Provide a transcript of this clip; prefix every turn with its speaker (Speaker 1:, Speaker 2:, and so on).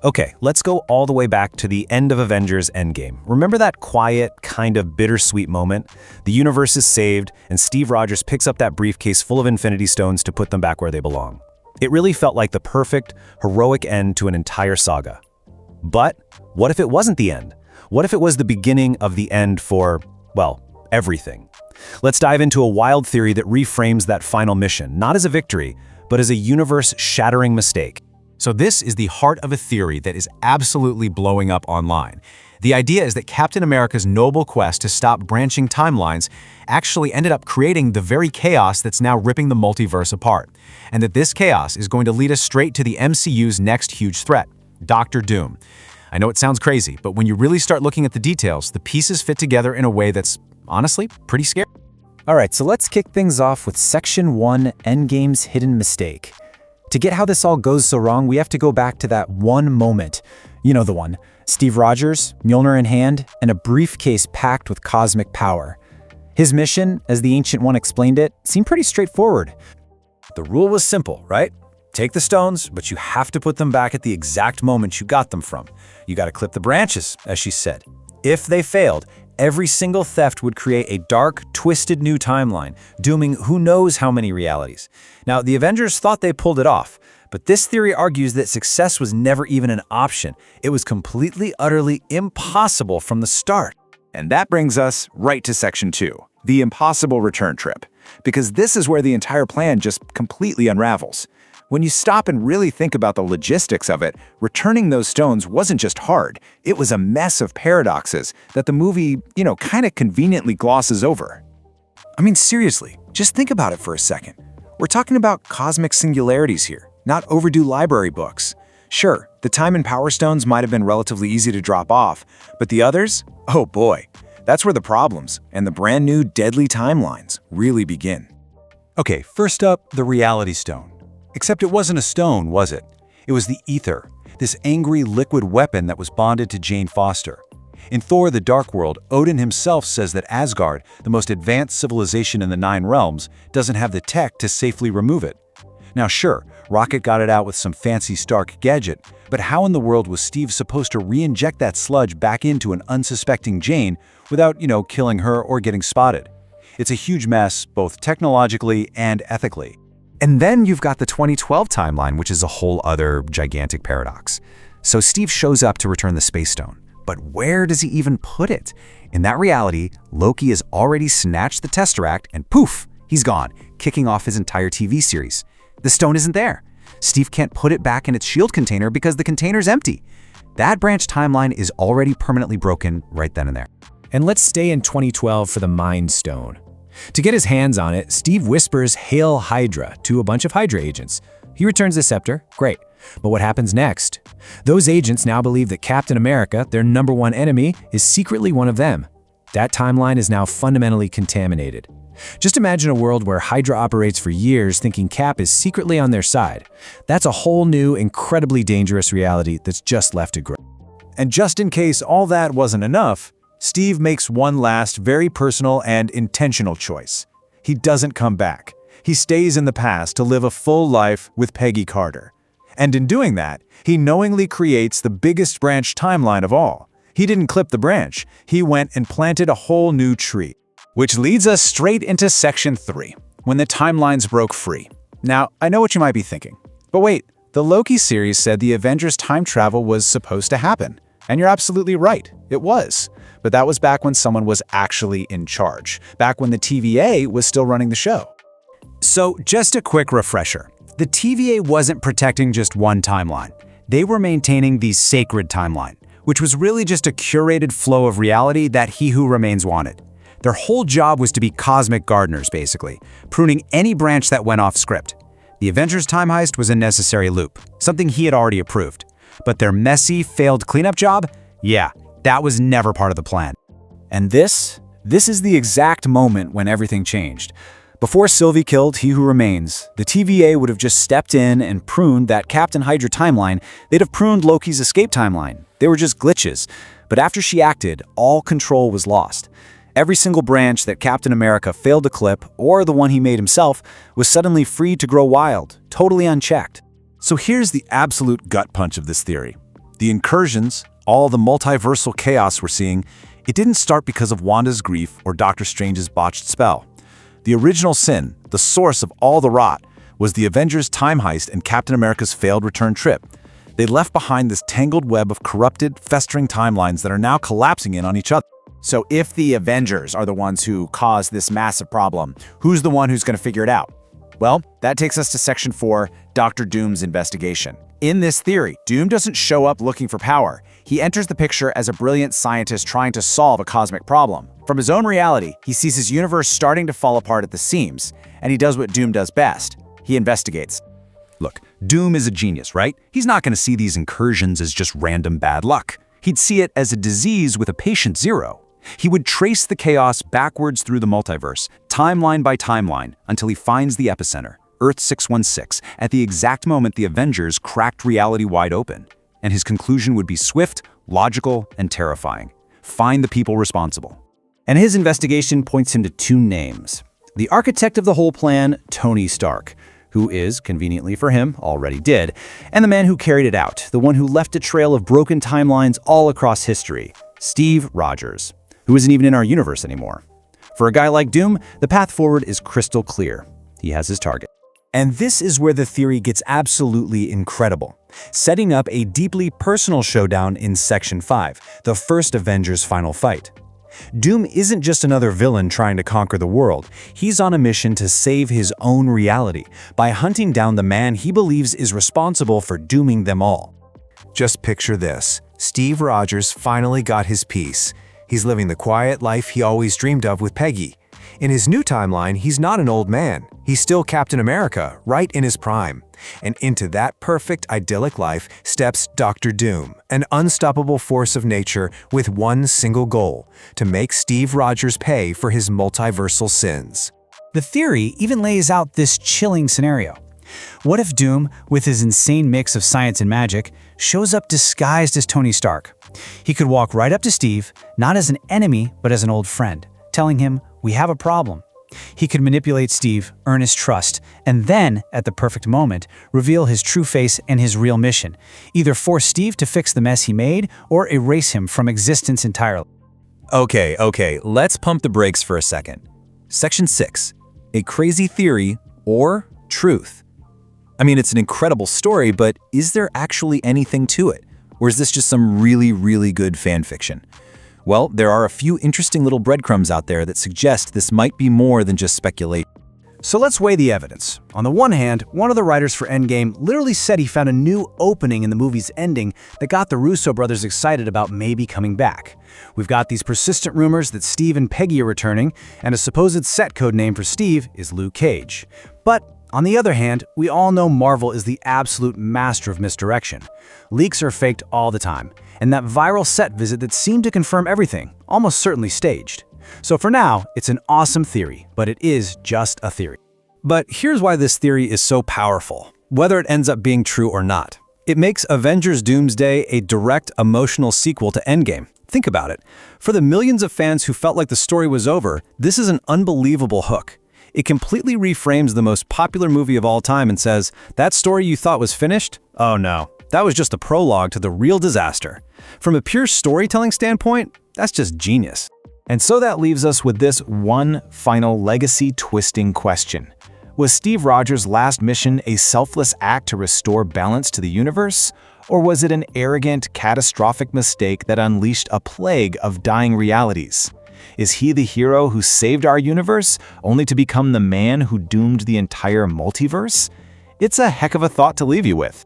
Speaker 1: Okay, let's go all the way back to the end of Avengers Endgame. Remember that quiet, kind of bittersweet moment? The universe is saved, and Steve Rogers picks up that briefcase full of Infinity Stones to put them back where they belong. It really felt like the perfect, heroic end to an entire saga. But what if it wasn't the end? What if it was the beginning of the end for, well, everything? Let's dive into a wild theory that reframes that final mission, not as a victory, but as a universe-shattering mistake.
Speaker 2: So this is the heart of a theory that is absolutely blowing up online. The idea is that Captain America's noble quest to stop branching timelines actually ended up creating the very chaos that's now ripping the multiverse apart, and that this chaos is going to lead us straight to the MCU's next huge threat, Doctor Doom. I know it sounds crazy, but when you really start looking at the details, the pieces fit together in a way that's, honestly, pretty scary.
Speaker 3: All right, so let's kick things off with Section 1, Endgame's hidden mistake. To get how this all goes so wrong, we have to go back to that one moment. You know the one. Steve Rogers, Mjolnir in hand, and a briefcase packed with cosmic power. His mission, as the Ancient One explained it, seemed pretty straightforward.
Speaker 1: The rule was simple, right? Take the stones, but you have to put them back at the exact moment you got them from. You got to clip the branches, as she said. If they failed, every single theft would create a dark, twisted new timeline, dooming who knows how many realities. Now, the Avengers thought they pulled it off, but this theory argues that success was never even an option. It was completely, utterly impossible from the start.
Speaker 4: And that brings us right to Section 2, the impossible return trip, because this is where the entire plan just completely unravels. When you stop and really think about the logistics of it, returning those stones wasn't just hard, it was a mess of paradoxes that the movie, kind of conveniently glosses over. I mean, seriously, just think about it for a second. We're talking about cosmic singularities here, not overdue library books. Sure, the time and power stones might have been relatively easy to drop off, but the others? Oh boy, that's where the problems and the brand new deadly timelines really begin.
Speaker 2: Okay, first up, the Reality Stone. Except it wasn't a stone, was it? It was the ether, this angry liquid weapon that was bonded to Jane Foster. In Thor: The Dark World, Odin himself says that Asgard, the most advanced civilization in the 9 realms, doesn't have the tech to safely remove it. Now sure, Rocket got it out with some fancy Stark gadget, but how in the world was Steve supposed to re-inject that sludge back into an unsuspecting Jane without, killing her or getting spotted? It's a huge mess, both technologically and ethically.
Speaker 5: And then you've got the 2012 timeline, which is a whole other gigantic paradox. So Steve shows up to return the Space Stone, but where does he even put it? In that reality, Loki has already snatched the Tesseract and poof, he's gone, kicking off his entire TV series. The stone isn't there. Steve can't put it back in its shield container because the container's empty. That branch timeline is already permanently broken right then and there.
Speaker 3: And let's stay in 2012 for the Mind Stone. To get his hands on it, Steve whispers "Hail Hydra" to a bunch of Hydra agents. He returns the scepter, great. But what happens next? Those agents now believe that Captain America, their #1 enemy, is secretly one of them. That timeline is now fundamentally contaminated. Just imagine a world where Hydra operates for years thinking Cap is secretly on their side. That's a whole new, incredibly dangerous reality that's just left to grow.
Speaker 1: And just in case all that wasn't enough, Steve makes one last, very personal and intentional choice. He doesn't come back. He stays in the past to live a full life with Peggy Carter. And in doing that, he knowingly creates the biggest branch timeline of all. He didn't clip the branch. He went and planted a whole new tree. Which leads us straight into Section 3, when the timelines broke free. Now, I know what you might be thinking. But wait, the Loki series said the Avengers time travel was supposed to happen. And you're absolutely right, it was. But that was back when someone was actually in charge, back when the TVA was still running the show.
Speaker 2: So, just a quick refresher. The TVA wasn't protecting just one timeline. They were maintaining the sacred timeline, which was really just a curated flow of reality that He Who Remains wanted. Their whole job was to be cosmic gardeners, basically, pruning any branch that went off script. The Avengers time heist was a necessary loop, something he had already approved. But their messy, failed cleanup job? Yeah, that was never part of the plan.
Speaker 1: And this is the exact moment when everything changed. Before Sylvie killed He Who Remains, the TVA would have just stepped in and pruned that Captain Hydra timeline. They'd have pruned Loki's escape timeline. They were just glitches. But after she acted, all control was lost. Every single branch that Captain America failed to clip, or the one he made himself, was suddenly free to grow wild, totally unchecked. So here's the absolute gut punch of this theory. The incursions, all the multiversal chaos we're seeing, it didn't start because of Wanda's grief or Doctor Strange's botched spell. The original sin, the source of all the rot, was the Avengers' time heist and Captain America's failed return trip. They left behind this tangled web of corrupted, festering timelines that are now collapsing in on each other.
Speaker 4: So if the Avengers are the ones who caused this massive problem, who's the one who's going to figure it out? Well, that takes us to Section 4, Dr. Doom's investigation. In this theory, Doom doesn't show up looking for power. He enters the picture as a brilliant scientist trying to solve a cosmic problem. From his own reality, he sees his universe starting to fall apart at the seams, and he does what Doom does best. He investigates.
Speaker 5: Look, Doom is a genius, right? He's not going to see these incursions as just random bad luck. He'd see it as a disease with a patient zero. He would trace the chaos backwards through the multiverse, timeline by timeline, until he finds the epicenter, Earth 616, at the exact moment the Avengers cracked reality wide open. And his conclusion would be swift, logical, and terrifying. Find the people responsible.
Speaker 3: And his investigation points him to two names. The architect of the whole plan, Tony Stark, who is, conveniently for him, already dead, and the man who carried it out, the one who left a trail of broken timelines all across history, Steve Rogers, who isn't even in our universe anymore. For a guy like Doom, the path forward is crystal clear. He has his target. And this is where the theory gets absolutely incredible, setting up a deeply personal showdown in Section 5, the first Avengers final fight. Doom isn't just another villain trying to conquer the world. He's on a mission to save his own reality by hunting down the man he believes is responsible for dooming them all.
Speaker 1: Just picture this. Steve Rogers finally got his piece. He's living the quiet life he always dreamed of with Peggy. In his new timeline, he's not an old man. He's still Captain America, right in his prime. And into that perfect, idyllic life steps Dr. Doom, an unstoppable force of nature with one single goal: to make Steve Rogers pay for his multiversal sins.
Speaker 3: The theory even lays out this chilling scenario. What if Doom, with his insane mix of science and magic, shows up disguised as Tony Stark? He could walk right up to Steve, not as an enemy, but as an old friend, telling him, "We have a problem." He could manipulate Steve, earn his trust, and then, at the perfect moment, reveal his true face and his real mission, either force Steve to fix the mess he made or erase him from existence entirely.
Speaker 2: Okay, let's pump the brakes for a second. Section 6, a crazy theory or truth. I mean, it's an incredible story, but is there actually anything to it? Or is this just some really good fan fiction? Well, there are a few interesting little breadcrumbs out there that suggest this might be more than just speculation.
Speaker 3: So let's weigh the evidence. On the one hand, one of the writers for Endgame literally said he found a new opening in the movie's ending that got the Russo brothers excited about maybe coming back. We've got these persistent rumors that Steve and Peggy are returning, and a supposed set code name for Steve is Luke Cage. But on the other hand, we all know Marvel is the absolute master of misdirection. Leaks are faked all the time, and that viral set visit that seemed to confirm everything, almost certainly staged. So for now, it's an awesome theory, but it is just a theory.
Speaker 2: But here's why this theory is so powerful, whether it ends up being true or not. It makes Avengers Doomsday a direct emotional sequel to Endgame. Think about it. For the millions of fans who felt like the story was over, this is an unbelievable hook. It completely reframes the most popular movie of all time and says, that story you thought was finished? Oh no, that was just a prologue to the real disaster. From a pure storytelling standpoint, that's just genius.
Speaker 1: And so that leaves us with this one final legacy-twisting question. Was Steve Rogers' last mission a selfless act to restore balance to the universe? Or was it an arrogant, catastrophic mistake that unleashed a plague of dying realities? Is he the hero who saved our universe, only to become the man who doomed the entire multiverse? It's a heck of a thought to leave you with.